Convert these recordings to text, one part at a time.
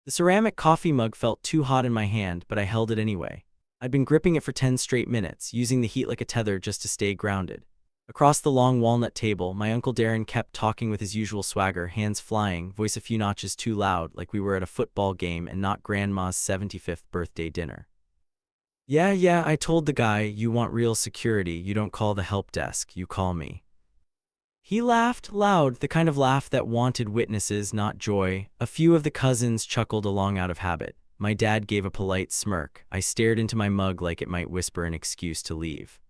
The ceramic coffee mug felt too hot in my hand, but I held it anyway. I'd been gripping it for 10 straight minutes, using the heat like a tether just to stay grounded. Across the long walnut table, my Uncle Darren kept talking with his usual swagger, hands flying, voice a few notches too loud, like we were at a football game and not Grandma's 75th birthday dinner. Yeah, I told the guy, you want real security, you don't call the help desk, you call me. He laughed loud, the kind of laugh that wanted witnesses, not joy. A few of the cousins chuckled along out of habit. My dad gave a polite smirk. I stared into my mug like it might whisper an excuse to leave.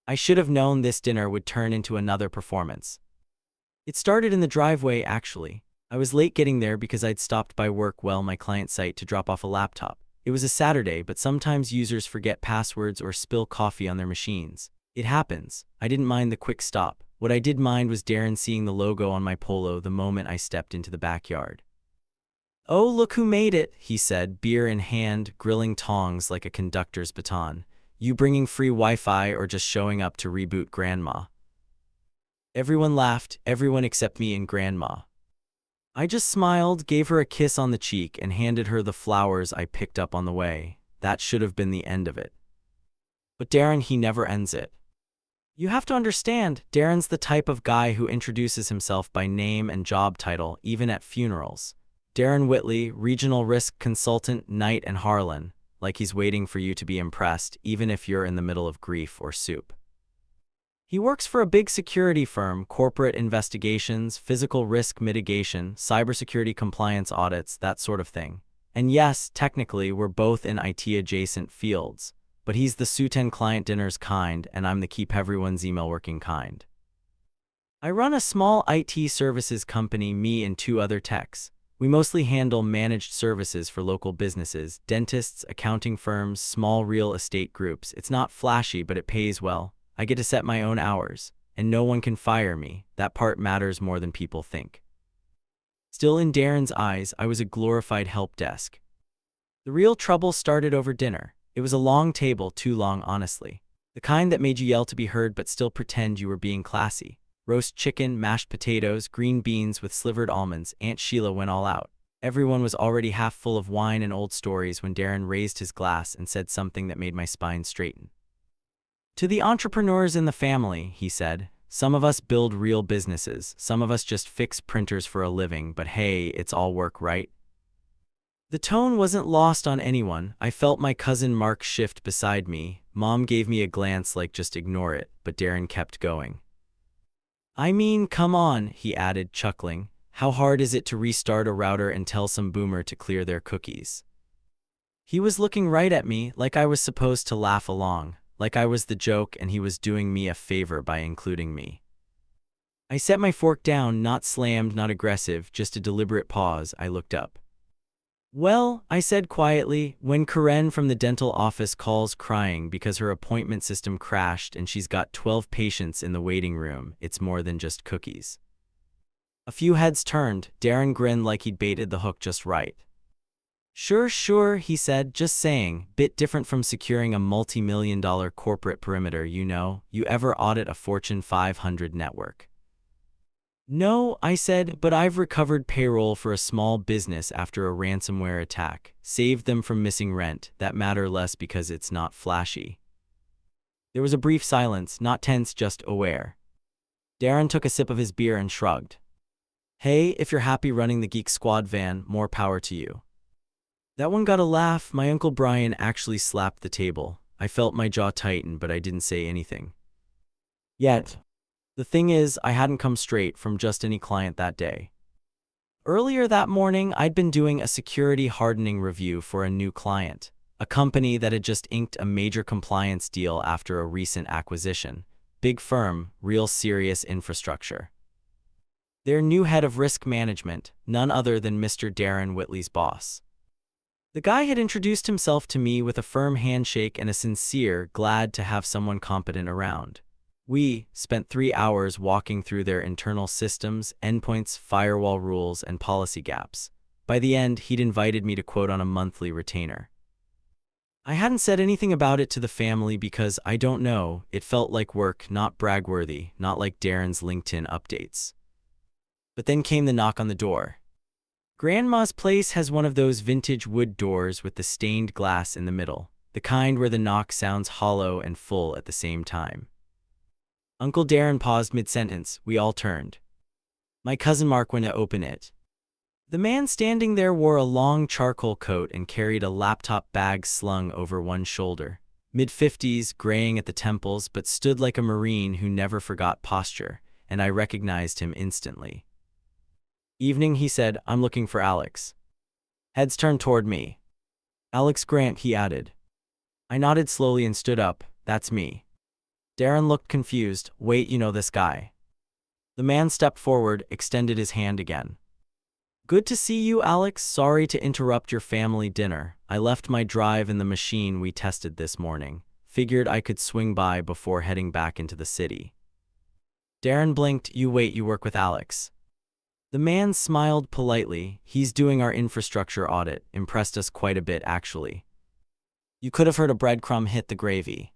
I should have known this dinner would turn into another performance. It started in the driveway, actually. I was late getting there because I'd stopped by my client site to drop off a laptop. It was a Saturday, but sometimes users forget passwords or spill coffee on their machines. It happens. I didn't mind the quick stop. What I did mind was Darren seeing the logo on my polo the moment I stepped into the backyard. "Oh, look who made it," he said, beer in hand, grilling tongs like a conductor's baton. "You bringing free Wi-Fi or just showing up to reboot Grandma?" Everyone laughed, everyone except me and Grandma. I just smiled, gave her a kiss on the cheek, and handed her the flowers I picked up on the way. That should have been the end of it. But Darren, he never ends it. You have to understand, Darren's the type of guy who introduces himself by name and job title, even at funerals. Darren Whitley, Regional Risk Consultant, Knight and Harlan, like he's waiting for you to be impressed, even if you're in the middle of grief or soup. He works for a big security firm, corporate investigations, physical risk mitigation, cybersecurity compliance audits, that sort of thing. And yes, technically, we're both in IT-adjacent fields, but he's the suit-and client dinners kind, and I'm the keep everyone's email working kind. I run a small IT services company, me and two other techs. We mostly handle managed services for local businesses, dentists, accounting firms, small real estate groups. It's not flashy, but it pays well. I get to set my own hours, and no one can fire me. That part matters more than people think. Still, in Darren's eyes, I was a glorified help desk. The real trouble started over dinner. It was a long table, too long, honestly. The kind that made you yell to be heard but still pretend you were being classy. Roast chicken, mashed potatoes, green beans with slivered almonds. Aunt Sheila went all out. Everyone was already half full of wine and old stories when Darren raised his glass and said something that made my spine straighten. "To the entrepreneurs in the family," he said, "some of us build real businesses, some of us just fix printers for a living, but hey, it's all work, right?" The tone wasn't lost on anyone. I felt my cousin Mark shift beside me. Mom gave me a glance like just ignore it, but Darren kept going. "I mean, come on," he added, chuckling. "How hard is it to restart a router and tell some boomer to clear their cookies?" He was looking right at me, like I was supposed to laugh along, like I was the joke and he was doing me a favor by including me. I set my fork down, not slammed, not aggressive, just a deliberate pause. I looked up. "Well," I said quietly, "when Karen from the dental office calls crying because her appointment system crashed and she's got 12 patients in the waiting room, it's more than just cookies." A few heads turned. Darren grinned like he'd baited the hook just right. Sure, he said, "just saying, bit different from securing a multi-million-dollar corporate perimeter, you know. You ever audit a Fortune 500 network?" "No," I said, "but I've recovered payroll for a small business after a ransomware attack, saved them from missing rent. That matter less because it's not flashy." There was a brief silence, not tense, just aware. Darren took a sip of his beer and shrugged. "Hey, if you're happy running the Geek Squad van, more power to you." That one got a laugh. My Uncle Brian actually slapped the table. I felt my jaw tighten, but I didn't say anything. Yet. The thing is, I hadn't come straight from just any client that day. Earlier that morning, I'd been doing a security hardening review for a new client, a company that had just inked a major compliance deal after a recent acquisition. Big firm, real serious infrastructure. Their new head of risk management, none other than Mr. Darren Whitley's boss. The guy had introduced himself to me with a firm handshake and a sincere, glad to have someone competent around. We spent 3 hours walking through their internal systems, endpoints, firewall rules, and policy gaps. By the end, he'd invited me to quote on a monthly retainer. I hadn't said anything about it to the family because, I don't know, it felt like work, not bragworthy, not like Darren's LinkedIn updates. But then came the knock on the door. Grandma's place has one of those vintage wood doors with the stained glass in the middle, the kind where the knock sounds hollow and full at the same time. Uncle Darren paused mid-sentence. We all turned. My cousin Mark went to open it. The man standing there wore a long charcoal coat and carried a laptop bag slung over one shoulder. Mid-50s, graying at the temples, but stood like a Marine who never forgot posture, and I recognized him instantly. Evening, he said. I'm looking for Alex. Heads turned toward me. Alex Grant, he added. I nodded slowly and stood up. That's me. Darren looked confused. Wait, you know this guy? The man stepped forward, extended his hand again. Good to see you, Alex. Sorry to interrupt your family dinner. I left my drive in the machine we tested this morning. Figured I could swing by before heading back into the city. Darren blinked. You work with Alex. The man smiled politely. He's doing our infrastructure audit. Impressed us quite a bit, actually. You could have heard a breadcrumb hit the gravy.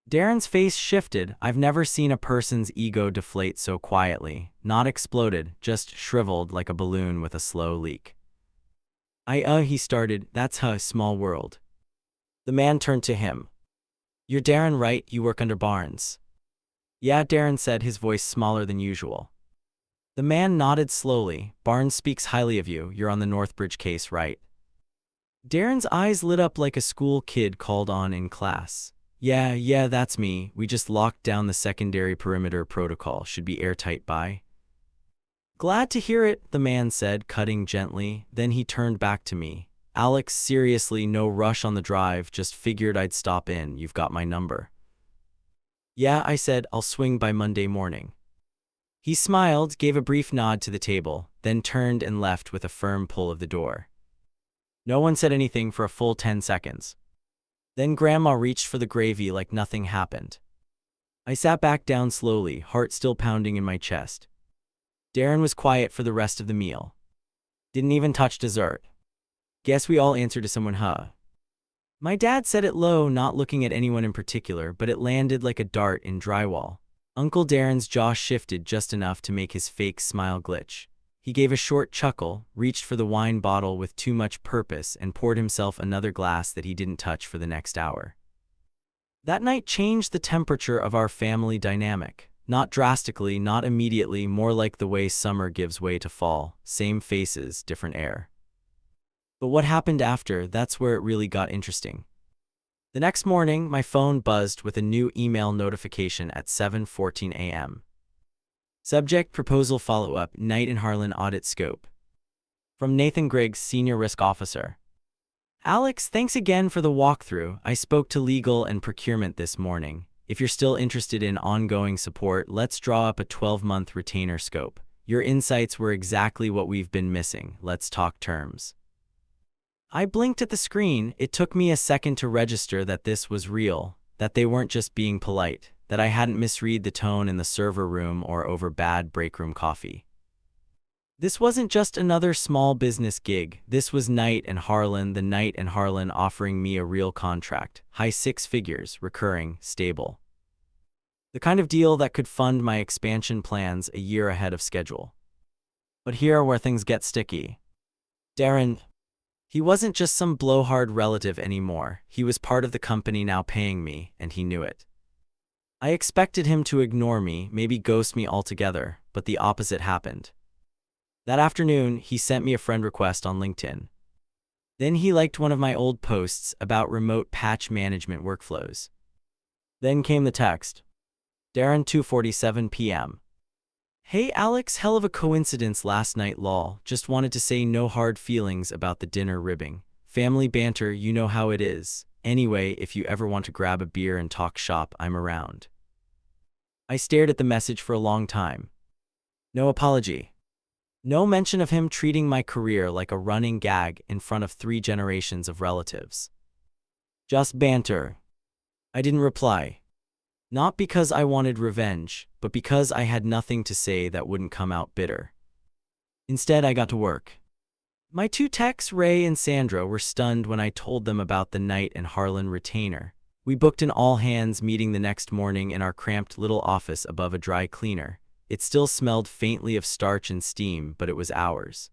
Darren's face shifted. I've never seen a person's ego deflate so quietly. Not exploded, just shriveled like a balloon with a slow leak. He started. That's a small world. The man turned to him. You're Darren, right? You work under Barnes. Yeah, Darren said, his voice smaller than usual. The man nodded slowly. Barnes speaks highly of you. You're on the Northbridge case, right? Darren's eyes lit up like a school kid called on in class. Yeah, that's me. We just locked down the secondary perimeter protocol. Should be airtight by. Glad to hear it, the man said, cutting gently. Then he turned back to me. Alex, seriously, no rush on the drive. Just figured I'd stop in. You've got my number. Yeah, I said, I'll swing by Monday morning. He smiled, gave a brief nod to the table, then turned and left with a firm pull of the door. No one said anything for a full 10 seconds. Then Grandma reached for the gravy like nothing happened. I sat back down slowly, heart still pounding in my chest. Darren was quiet for the rest of the meal. Didn't even touch dessert. Guess we all answered to someone, huh? My dad said it low, not looking at anyone in particular, but it landed like a dart in drywall. Uncle Darren's jaw shifted just enough to make his fake smile glitch. He gave a short chuckle, reached for the wine bottle with too much purpose, and poured himself another glass that he didn't touch for the next hour. That night changed the temperature of our family dynamic. Not drastically, not immediately, more like the way summer gives way to fall. Same faces, different air. But what happened after, that's where it really got interesting. The next morning, my phone buzzed with a new email notification at 7:14 a.m. Subject: Proposal Follow-up, Knight and Harlan Audit Scope. From Nathan Griggs, Senior Risk Officer. Alex, thanks again for the walkthrough. I spoke to legal and procurement this morning. If you're still interested in ongoing support, let's draw up a 12-month retainer scope. Your insights were exactly what we've been missing. Let's talk terms. I blinked at the screen. It took me a second to register that this was real, that they weren't just being polite, that I hadn't misread the tone in the server room or over bad breakroom coffee. This wasn't just another small business gig. This was Knight and Harlan, the Knight and Harlan offering me a real contract, high 6 figures, recurring, stable. The kind of deal that could fund my expansion plans a year ahead of schedule. But here where things get sticky. Darren, he wasn't just some blowhard relative anymore. He was part of the company now paying me, and he knew it. I expected him to ignore me, maybe ghost me altogether, but the opposite happened. That afternoon, he sent me a friend request on LinkedIn. Then he liked one of my old posts about remote patch management workflows. Then came the text. Darren, 2:47 p.m. Hey Alex, hell of a coincidence last night lol. Just wanted to say no hard feelings about the dinner ribbing. Family banter, you know how it is. Anyway, if you ever want to grab a beer and talk shop, I'm around. I stared at the message for a long time. No apology. No mention of him treating my career like a running gag in front of 3 generations of relatives. Just banter. I didn't reply. Not because I wanted revenge, but because I had nothing to say that wouldn't come out bitter. Instead, I got to work. My 2 techs, Ray and Sandra, were stunned when I told them about the Knight and Harlan retainer. We booked an all-hands meeting the next morning in our cramped little office above a dry cleaner. It still smelled faintly of starch and steam, but it was ours.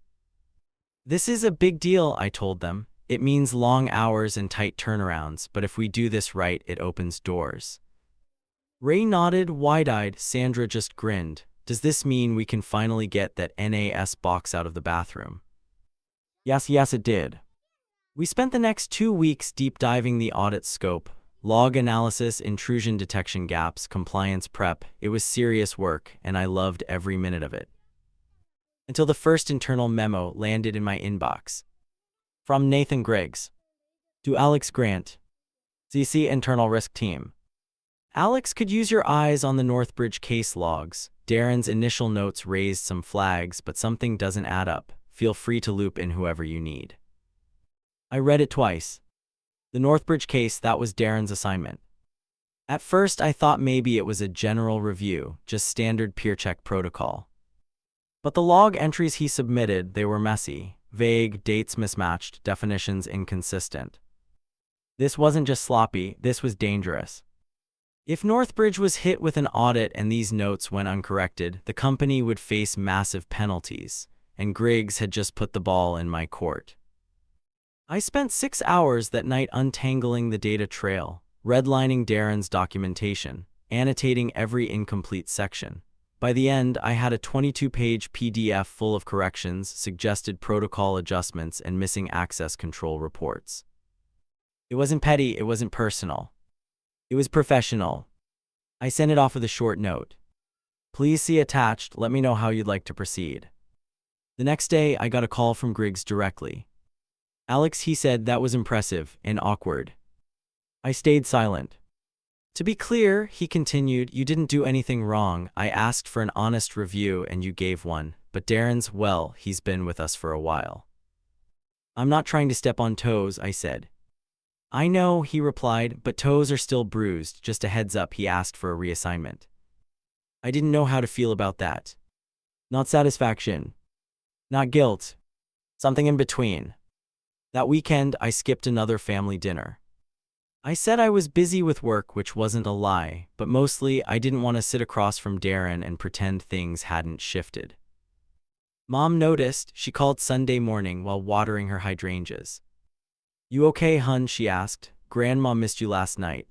This is a big deal, I told them. It means long hours and tight turnarounds, but if we do this right, it opens doors. Ray nodded, wide-eyed. Sandra just grinned. Does this mean we can finally get that NAS box out of the bathroom? Yes, it did. We spent the next 2 weeks deep diving the audit scope, log analysis, intrusion detection gaps, compliance prep. It was serious work, and I loved every minute of it. Until the first internal memo landed in my inbox. From Nathan Griggs. To Alex Grant. ZC Internal Risk Team. Alex could use your eyes on the Northbridge case logs. Darren's initial notes raised some flags, but something doesn't add up. Feel free to loop in whoever you need. I read it twice. The Northbridge case, that was Darren's assignment. At first, I thought maybe it was a general review, just standard peer check protocol. But the log entries he submitted, they were messy, vague, dates mismatched, definitions inconsistent. This wasn't just sloppy, this was dangerous. If Northbridge was hit with an audit and these notes went uncorrected, the company would face massive penalties, and Griggs had just put the ball in my court. I spent 6 hours that night untangling the data trail, redlining Darren's documentation, annotating every incomplete section. By the end, I had a 22-page PDF full of corrections, suggested protocol adjustments, and missing access control reports. It wasn't petty, it wasn't personal. It was professional. I sent it off with a short note. Please see attached, let me know how you'd like to proceed. The next day, I got a call from Griggs directly. Alex, he said, that was impressive and awkward. I stayed silent. To be clear, he continued, you didn't do anything wrong. I asked for an honest review and you gave one, but Darren's, well, he's been with us for a while. I'm not trying to step on toes, I said. I know, he replied, but toes are still bruised. Just a heads up, he asked for a reassignment. I didn't know how to feel about that. Not satisfaction. Not guilt. Something in between. That weekend, I skipped another family dinner. I said I was busy with work, which wasn't a lie, but mostly I didn't want to sit across from Darren and pretend things hadn't shifted. Mom noticed. She called Sunday morning while watering her hydrangeas. You okay, hun? She asked. Grandma missed you last night.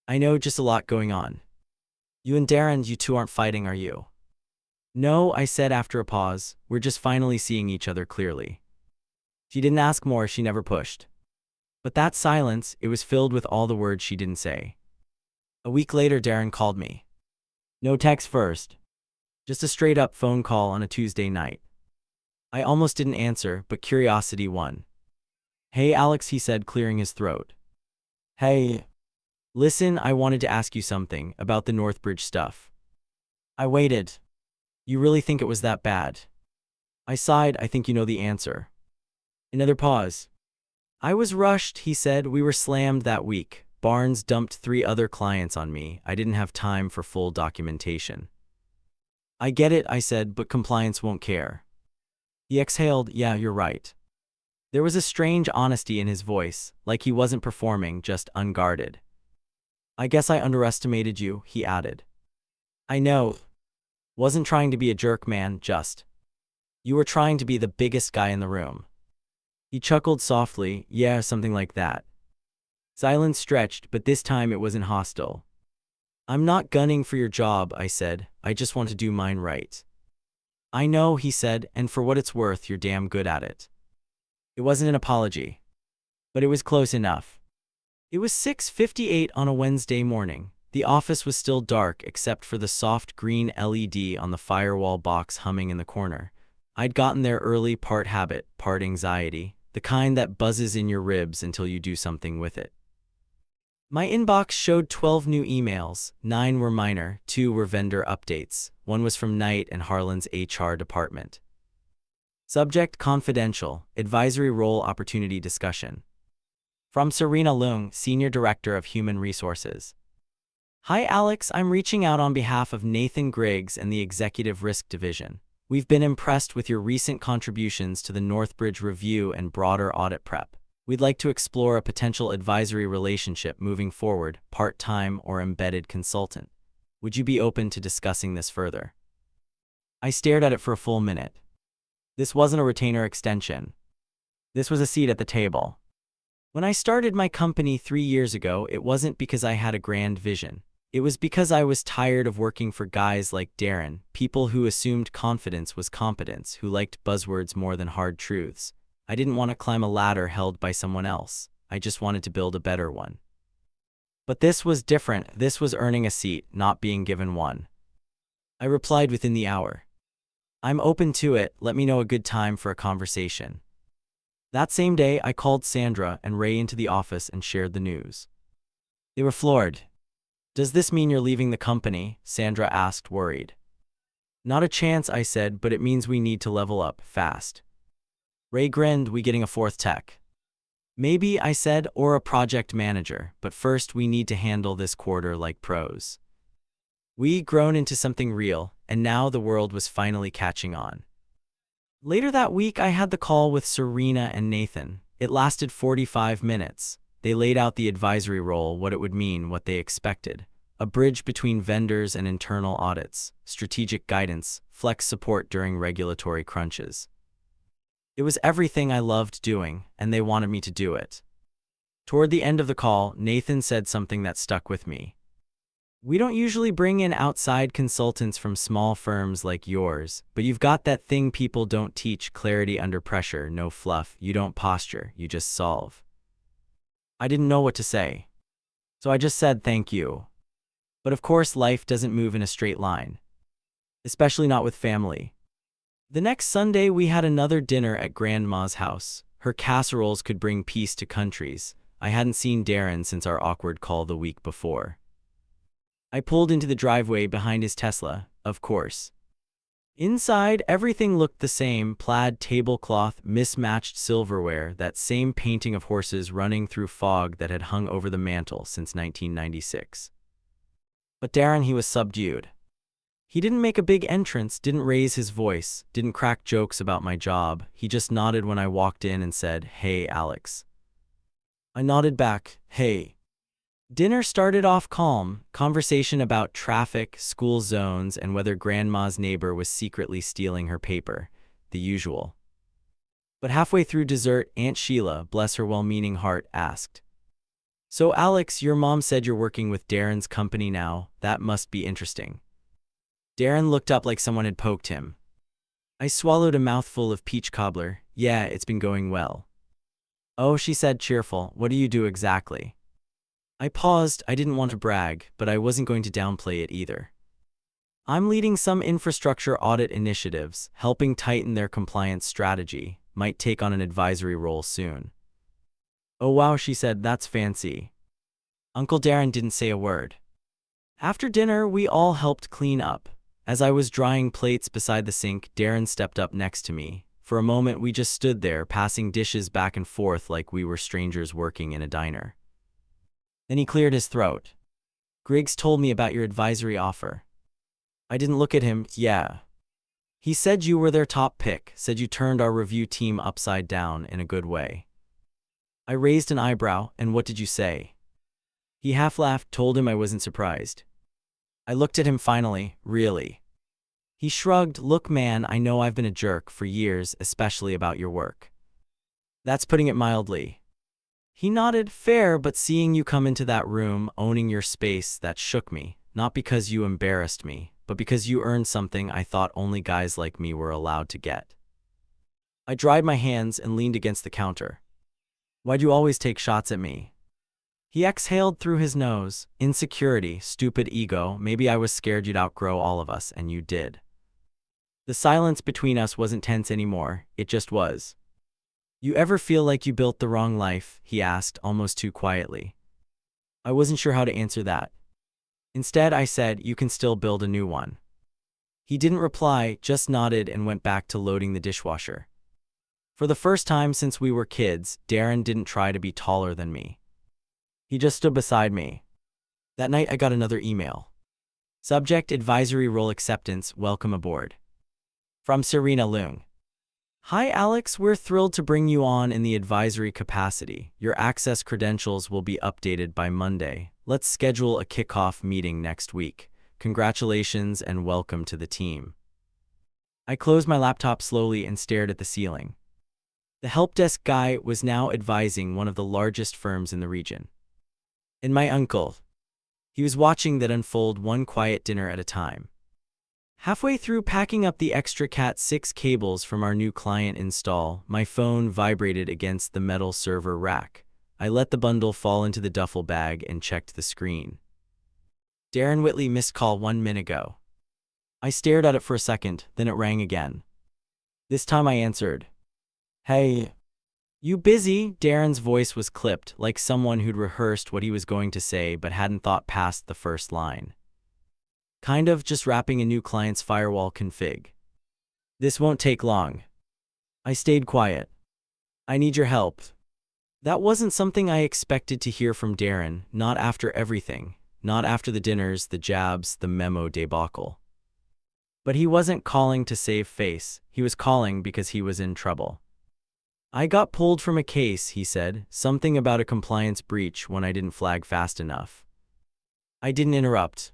I know, just a lot going on. You and Darren, you two aren't fighting, are you? No, I said after a pause. We're just finally seeing each other clearly. She didn't ask more, she never pushed. But that silence, it was filled with all the words she didn't say. A week later, Darren called me. No text first. Just a straight-up phone call on a Tuesday night. I almost didn't answer, but curiosity won. Hey, Alex, he said, clearing his throat. Hey. Listen, I wanted to ask you something about the Northbridge stuff. I waited. You really think it was that bad? I sighed. I think you know the answer. Another pause. I was rushed, he said. We were slammed that week. Barnes dumped 3 other clients on me. I didn't have time for full documentation. I get it, I said, but compliance won't care. He exhaled. Yeah, you're right. There was a strange honesty in his voice, like he wasn't performing, just unguarded. I guess I underestimated you, he added. I know. Wasn't trying to be a jerk, man, just. You were trying to be the biggest guy in the room. He chuckled softly. Yeah, something like that. Silence stretched, but this time it wasn't hostile. I'm not gunning for your job, I said. I just want to do mine right. I know, he said, and for what it's worth, you're damn good at it. It wasn't an apology. But it was close enough. It was 6:58 on a Wednesday morning. The office was still dark except for the soft green LED on the firewall box humming in the corner. I'd gotten there early, part habit, part anxiety, the kind that buzzes in your ribs until you do something with it. My inbox showed 12 new emails. 9 were minor, 2 were vendor updates. 1 was from Knight and Harlan's HR department. Subject: confidential, advisory role opportunity discussion. From Serena Leung, Senior Director of Human Resources. Hi Alex, I'm reaching out on behalf of Nathan Griggs and the Executive Risk Division. We've been impressed with your recent contributions to the Northbridge review and broader audit prep. We'd like to explore a potential advisory relationship moving forward, part-time or embedded consultant. Would you be open to discussing this further? I stared at it for a full minute. This wasn't a retainer extension. This was a seat at the table. When I started my company 3 years ago, it wasn't because I had a grand vision. It was because I was tired of working for guys like Darren, people who assumed confidence was competence, who liked buzzwords more than hard truths. I didn't want to climb a ladder held by someone else. I just wanted to build a better one. But this was different. This was earning a seat, not being given one. I replied within the hour. I'm open to it. Let me know a good time for a conversation. That same day, I called Sandra and Ray into the office and shared the news. They were floored. Does this mean you're leaving the company? Sandra asked, worried. Not a chance, I said, but it means we need to level up, fast. Ray grinned, we getting a fourth tech? Maybe, I said, or a project manager, but first we need to handle this quarter like pros. We grown into something real, and now the world was finally catching on. Later that week, I had the call with Serena and Nathan. It lasted 45 minutes. They laid out the advisory role, what it would mean, what they expected. A bridge between vendors and internal audits, strategic guidance, flex support during regulatory crunches. It was everything I loved doing, and they wanted me to do it. Toward the end of the call, Nathan said something that stuck with me. We don't usually bring in outside consultants from small firms like yours, but you've got that thing people don't teach: clarity under pressure, no fluff, you don't posture, you just solve. I didn't know what to say. So I just said thank you. But of course, life doesn't move in a straight line. Especially not with family. The next Sunday, we had another dinner at Grandma's house. Her casseroles could bring peace to countries. I hadn't seen Darren since our awkward call the week before. I pulled into the driveway behind his Tesla, of course. Inside, everything looked the same: plaid tablecloth, mismatched silverware, that same painting of horses running through fog that had hung over the mantel since 1996. But Darren, he was subdued. He didn't make a big entrance, didn't raise his voice, didn't crack jokes about my job. He just nodded when I walked in and said, "Hey, Alex." I nodded back, "Hey." Dinner started off calm, conversation about traffic, school zones, and whether Grandma's neighbor was secretly stealing her paper, the usual. But halfway through dessert, Aunt Sheila, bless her well-meaning heart, asked, "So Alex, your mom said you're working with Darren's company now. That must be interesting." Darren looked up like someone had poked him. I swallowed a mouthful of peach cobbler. "Yeah, it's been going well." "Oh," she said, cheerful. "What do you do exactly?" I paused. I didn't want to brag, but I wasn't going to downplay it either. I'm leading some infrastructure audit initiatives, helping tighten their compliance strategy. Might take on an advisory role soon. "Oh wow," she said, "that's fancy." Uncle Darren didn't say a word. After dinner, we all helped clean up. As I was drying plates beside the sink, Darren stepped up next to me. For a moment, we just stood there, passing dishes back and forth like we were strangers working in a diner. Then he cleared his throat. "Griggs told me about your advisory offer." I didn't look at him. "Yeah. He said you were their top pick, said you turned our review team upside down in a good way." I raised an eyebrow. "And what did you say?" He half laughed, told him I wasn't surprised. I looked at him finally. "Really?" He shrugged. "Look man, I know I've been a jerk for years, especially about your work." "That's putting it mildly." He nodded. "Fair, but seeing you come into that room, owning your space, that shook me. Not because you embarrassed me, but because you earned something I thought only guys like me were allowed to get." I dried my hands and leaned against the counter. "Why'd you always take shots at me?" He exhaled through his nose. "Insecurity, stupid ego. Maybe I was scared you'd outgrow all of us, and you did." The silence between us wasn't tense anymore. It just was. "You ever feel like you built the wrong life?" he asked, almost too quietly. I wasn't sure how to answer that. Instead, I said, "You can still build a new one." He didn't reply, just nodded and went back to loading the dishwasher. For the first time since we were kids, Darren didn't try to be taller than me. He just stood beside me. That night, I got another email. Subject: advisory role acceptance, welcome aboard. From Serena Leung. "Hi Alex, we're thrilled to bring you on in the advisory capacity. Your access credentials will be updated by Monday. Let's schedule a kickoff meeting next week. Congratulations and welcome to the team." I closed my laptop slowly and stared at the ceiling. The help desk guy was now advising one of the largest firms in the region. And my uncle. He was watching that unfold one quiet dinner at a time. Halfway through packing up the extra Cat6 cables from our new client install, my phone vibrated against the metal server rack. I let the bundle fall into the duffel bag and checked the screen. Darren Whitley missed call 1 minute ago. I stared at it for a second, then it rang again. This time I answered. Hey. You busy? Darren's voice was clipped, like someone who'd rehearsed what he was going to say but hadn't thought past the first line. Kind of, just wrapping a new client's firewall config. This won't take long. I stayed quiet. I need your help. That wasn't something I expected to hear from Darren, not after everything, not after the dinners, the jabs, the memo debacle. But he wasn't calling to save face, he was calling because he was in trouble. I got pulled from a case, he said, something about a compliance breach when I didn't flag fast enough. I didn't interrupt.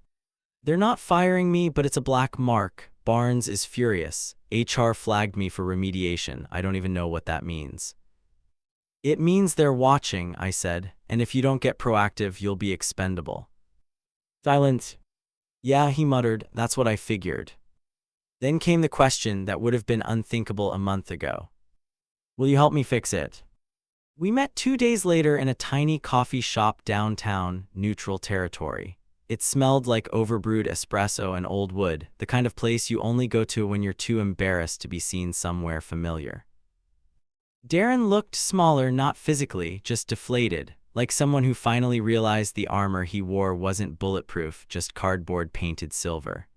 They're not firing me, but it's a black mark. Barnes is furious. HR flagged me for remediation. I don't even know what that means. It means they're watching, I said, and if you don't get proactive, you'll be expendable. Silence. Yeah, he muttered, that's what I figured. Then came the question that would have been unthinkable a month ago. Will you help me fix it? We met 2 days later in a tiny coffee shop downtown, neutral territory. It smelled like overbrewed espresso and old wood, the kind of place you only go to when you're too embarrassed to be seen somewhere familiar. Darren looked smaller, not physically, just deflated, like someone who finally realized the armor he wore wasn't bulletproof, just cardboard painted silver.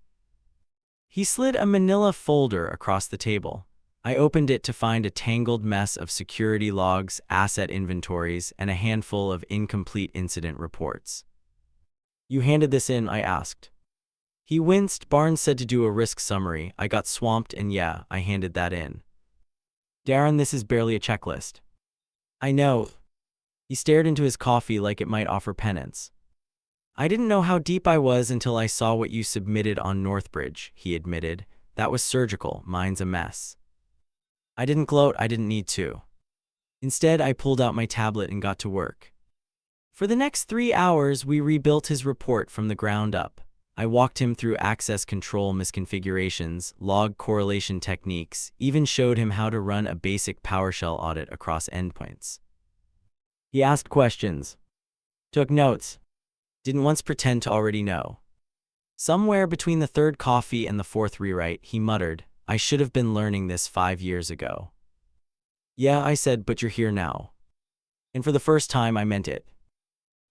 He slid a manila folder across the table. I opened it to find a tangled mess of security logs, asset inventories, and a handful of incomplete incident reports. You handed this in, I asked. He winced. Barnes said to do a risk summary. I got swamped and yeah, I handed that in. Darren, this is barely a checklist. I know. He stared into his coffee like it might offer penance. I didn't know how deep I was until I saw what you submitted on Northbridge, he admitted. That was surgical, mine's a mess. I didn't gloat, I didn't need to. Instead, I pulled out my tablet and got to work. For the next 3 hours, we rebuilt his report from the ground up. I walked him through access control misconfigurations, log correlation techniques, even showed him how to run a basic PowerShell audit across endpoints. He asked questions, took notes, didn't once pretend to already know. Somewhere between the third coffee and the fourth rewrite, he muttered, I should have been learning this 5 years ago. Yeah, I said, but you're here now. And for the first time, I meant it.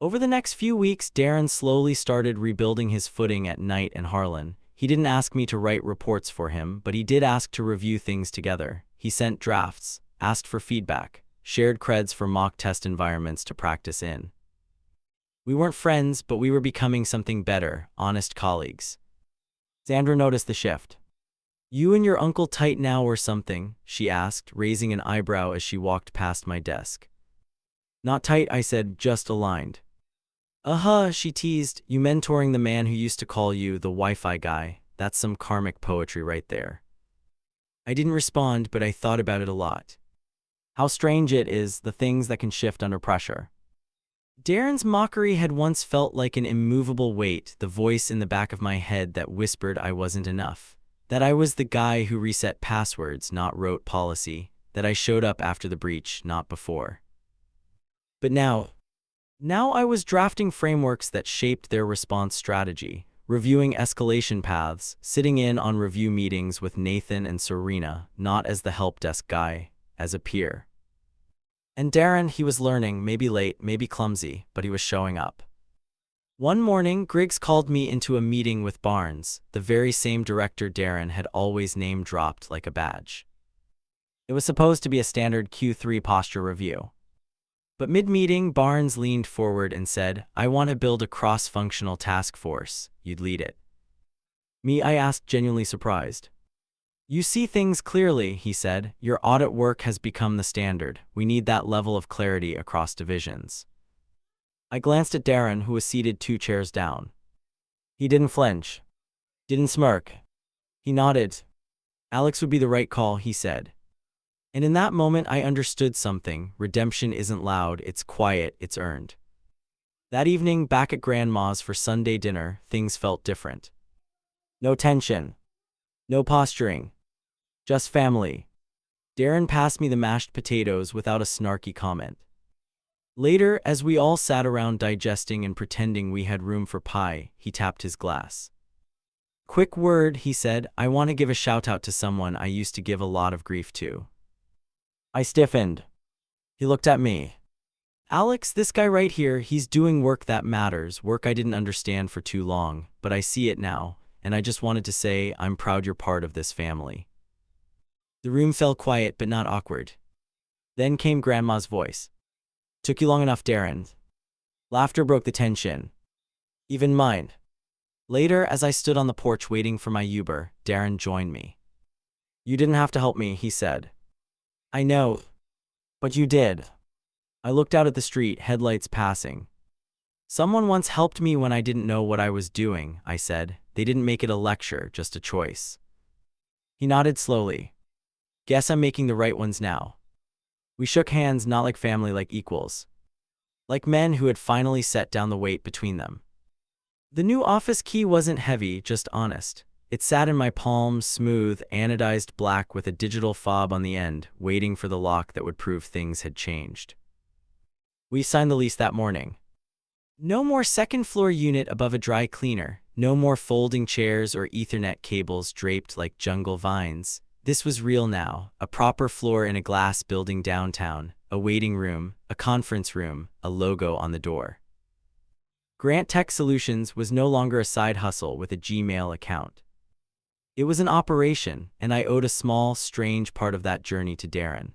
Over the next few weeks, Darren slowly started rebuilding his footing at Knight and Harlan. He didn't ask me to write reports for him, but he did ask to review things together. He sent drafts, asked for feedback, shared creds for mock test environments to practice in. We weren't friends, but we were becoming something better, honest colleagues. Sandra noticed the shift. You and your uncle tight now or something? She asked, raising an eyebrow as she walked past my desk. Not tight, I said, just aligned. She teased, you mentoring the man who used to call you the Wi-Fi guy. That's some karmic poetry right there. I didn't respond, but I thought about it a lot. How strange it is, the things that can shift under pressure. Darren's mockery had once felt like an immovable weight, the voice in the back of my head that whispered I wasn't enough. That I was the guy who reset passwords, not wrote policy, that I showed up after the breach, not before. But now I was drafting frameworks that shaped their response strategy, reviewing escalation paths, sitting in on review meetings with Nathan and Serena, not as the help desk guy, as a peer. And Darren, he was learning, maybe late, maybe clumsy, but he was showing up. One morning, Griggs called me into a meeting with Barnes, the very same director Darren had always name-dropped like a badge. It was supposed to be a standard Q3 posture review. But mid-meeting, Barnes leaned forward and said, I want to build a cross-functional task force. You'd lead it. Me, I asked, genuinely surprised. You see things clearly, he said. Your audit work has become the standard. We need that level of clarity across divisions. I glanced at Darren, who was seated 2 chairs down. He didn't flinch. Didn't smirk. He nodded. Alex would be the right call, he said. And in that moment I understood something. Redemption isn't loud, it's quiet, it's earned. That evening, back at Grandma's for Sunday dinner, things felt different. No tension. No posturing. Just family. Darren passed me the mashed potatoes without a snarky comment. Later, as we all sat around digesting and pretending we had room for pie, he tapped his glass. Quick word, he said, I want to give a shout out to someone I used to give a lot of grief to. I stiffened. He looked at me. Alex, this guy right here, he's doing work that matters, work I didn't understand for too long, but I see it now, and I just wanted to say I'm proud you're part of this family. The room fell quiet but not awkward. Then came Grandma's voice. Took you long enough, Darren. Laughter broke the tension. Even mine. Later, as I stood on the porch waiting for my Uber, Darren joined me. You didn't have to help me, he said. I know. But you did. I looked out at the street, headlights passing. Someone once helped me when I didn't know what I was doing, I said. They didn't make it a lecture, just a choice. He nodded slowly. Guess I'm making the right ones now. We shook hands, not like family, like equals. Like men who had finally set down the weight between them. The new office key wasn't heavy, just honest. It sat in my palm, smooth, anodized black with a digital fob on the end, waiting for the lock that would prove things had changed. We signed the lease that morning. No more second-floor unit above a dry cleaner, no more folding chairs or Ethernet cables draped like jungle vines. This was real now, a proper floor in a glass building downtown, a waiting room, a conference room, a logo on the door. Grant Tech Solutions was no longer a side hustle with a Gmail account. It was an operation, and I owed a small, strange part of that journey to Darren.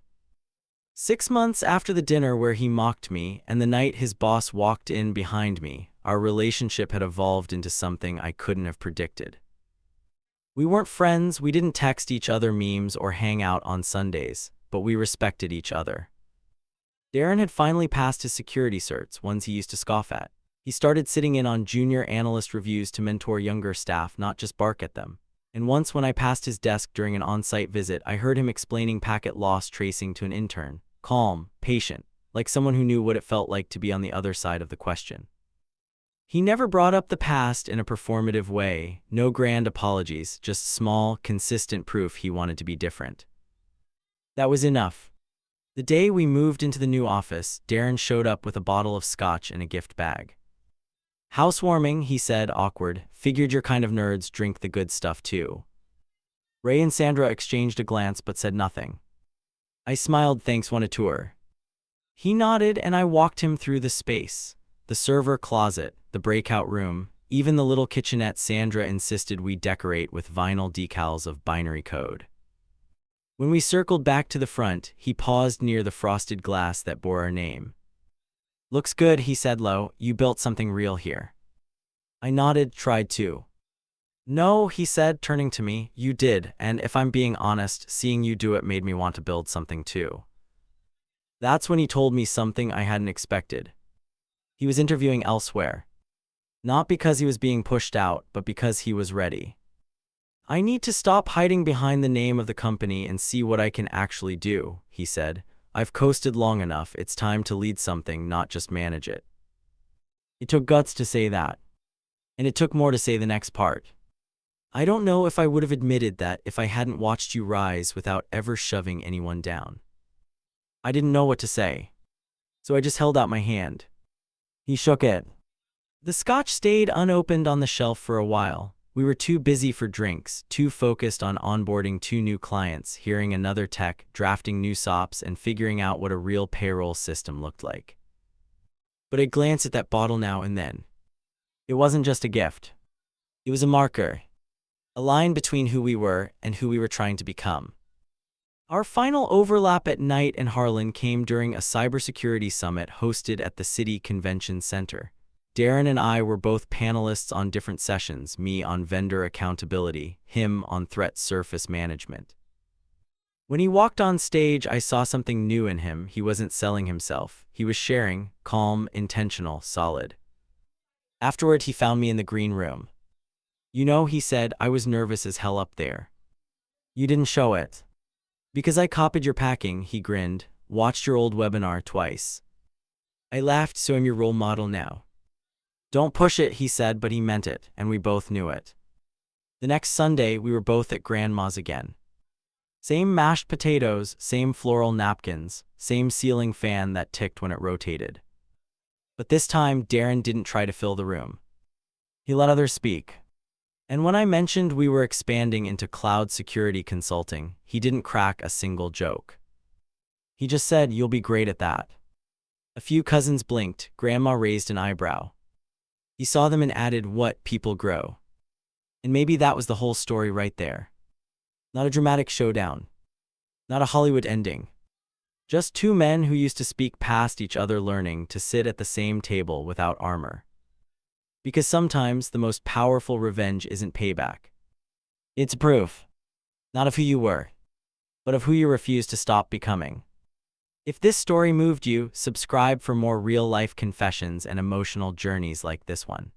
6 months after the dinner where he mocked me and the night his boss walked in behind me, our relationship had evolved into something I couldn't have predicted. We weren't friends, we didn't text each other memes or hang out on Sundays, but we respected each other. Darren had finally passed his security certs, ones he used to scoff at. He started sitting in on junior analyst reviews to mentor younger staff, not just bark at them. And once when I passed his desk during an on-site visit, I heard him explaining packet loss tracing to an intern, calm, patient, like someone who knew what it felt like to be on the other side of the question. He never brought up the past in a performative way, no grand apologies, just small, consistent proof he wanted to be different. That was enough. The day we moved into the new office, Darren showed up with a bottle of scotch and a gift bag. Housewarming, he said, awkward. Figured your kind of nerds drink the good stuff too. Ray and Sandra exchanged a glance but said nothing. I smiled, thanks, want a tour? He nodded and I walked him through the space. The server closet, the breakout room, even the little kitchenette Sandra insisted we decorate with vinyl decals of binary code. When we circled back to the front, he paused near the frosted glass that bore our name. Looks good, he said low, you built something real here. I nodded, tried to. No, he said, turning to me, you did, and if I'm being honest, seeing you do it made me want to build something too. That's when he told me something I hadn't expected. He was interviewing elsewhere. Not because he was being pushed out, but because he was ready. I need to stop hiding behind the name of the company and see what I can actually do, he said. I've coasted long enough, it's time to lead something, not just manage it. It took guts to say that. And it took more to say the next part. I don't know if I would have admitted that if I hadn't watched you rise without ever shoving anyone down. I didn't know what to say. So I just held out my hand. He shook it. The scotch stayed unopened on the shelf for a while. We were too busy for drinks, too focused on onboarding 2 new clients, hearing another tech, drafting new SOPs, and figuring out what a real payroll system looked like. But I glanced at that bottle now and then. It wasn't just a gift. It was a marker. A line between who we were and who we were trying to become. Our final overlap at night in Harlan came during a cybersecurity summit hosted at the City Convention Center. Darren and I were both panelists on different sessions, me on vendor accountability, him on threat surface management. When he walked on stage, I saw something new in him. He wasn't selling himself. He was sharing, calm, intentional, solid. Afterward, he found me in the green room. You know, he said, I was nervous as hell up there. You didn't show it. Because I copied your packing, he grinned. Watched your old webinar twice. I laughed, so I'm your role model now. Don't push it, he said, but he meant it, and we both knew it. The next Sunday, we were both at Grandma's again. Same mashed potatoes, same floral napkins, same ceiling fan that ticked when it rotated. But this time, Darren didn't try to fill the room. He let others speak. And when I mentioned we were expanding into cloud security consulting, he didn't crack a single joke. He just said, "You'll be great at that." A few cousins blinked. Grandma raised an eyebrow. He saw them and added, "What, people grow." And maybe that was the whole story right there. Not a dramatic showdown. Not a Hollywood ending. Just two men who used to speak past each other, learning to sit at the same table without armor. Because sometimes the most powerful revenge isn't payback. It's proof. Not of who you were, but of who you refuse to stop becoming. If this story moved you, subscribe for more real-life confessions and emotional journeys like this one.